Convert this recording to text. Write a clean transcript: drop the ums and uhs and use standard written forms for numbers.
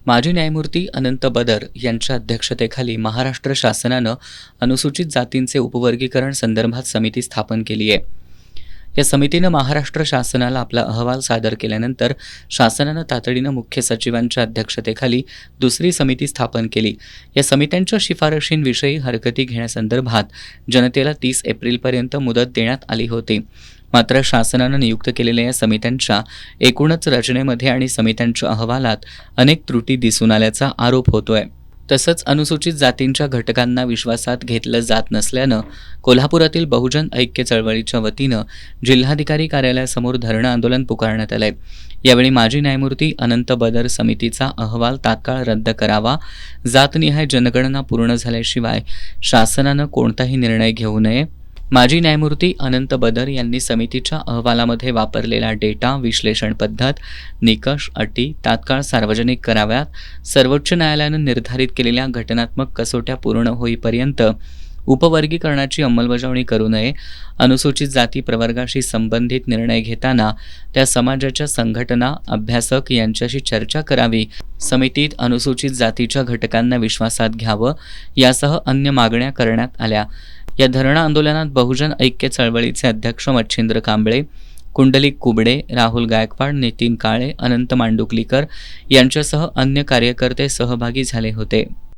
माजी न्यायमूर्ती अनंत बदर यांच्या अध्यक्षतेखाली महाराष्ट्र शासनानं अनुसूचित जातींचे उपवर्गीकरण संदर्भात समिती स्थापन केली आहे. या समितीनं महाराष्ट्र शासनाला आपला अहवाल सादर केल्यानंतर शासनानं तातडीनं मुख्य सचिवांच्या अध्यक्षतेखाली दुसरी समिती स्थापन केली. या समित्यांच्या शिफारशींविषयी हरकती घेण्यासंदर्भात जनतेला 30 एप्रिलपर्यंत मुदत देण्यात आली होती. मात्र शासनानं नियुक्त केलेल्या या समित्यांच्या एकूणच रचनेमध्ये आणि समित्यांच्या अहवालात अनेक त्रुटी दिसून आल्याचा आरोप होतोय. तसंच अनुसूचित जातींच्या घटकांना विश्वासात घेतलं जात नसल्यानं कोल्हापुरातील बहुजन ऐक्य चळवळीच्या वतीनं जिल्हाधिकारी कार्यालयासमोर धरणं आंदोलन पुकारण्यात आलंय. यावेळी माजी न्यायमूर्ती अनंत बदर समितीचा अहवाल तात्काळ रद्द करावा, जातनिहाय जनगणना पूर्ण झाल्याशिवाय शासनानं कोणताही निर्णय घेऊ नये. माजी न्यायमूर्ती अनंत बदर यांनी समितीच्या अहवालामध्ये वापरलेला डेटा, विश्लेषण पद्धत, निकष, अटी तात्काळ सार्वजनिक कराव्यात. सर्वोच्च न्यायालयानं निर्धारित केलेल्या घटनात्मक कसोट्या पूर्ण होईपर्यंत उपवर्गीकरणाची अंमलबजावणी करू नये. अनुसूचित जाती प्रवर्गाशी संबंधित निर्णय घेताना त्या समाजाच्या संघटना, अभ्यासक यांच्याशी चर्चा करावी. समितीत अनुसूचित जातीच्या घटकांना विश्वासात घ्यावं यासह अन्य मागण्या करण्यात आल्या. या धरणं आंदोलनात बहुजन ऐक्य चळवळीचे अध्यक्ष मच्छिंद्र कांबळे, कुंडलिक कुबडे, राहुल गायकवाड, नितीन काळे, अनंत मांडुकलीकर यांच्यासह अन्य कार्यकर्ते सहभागी झाले होते.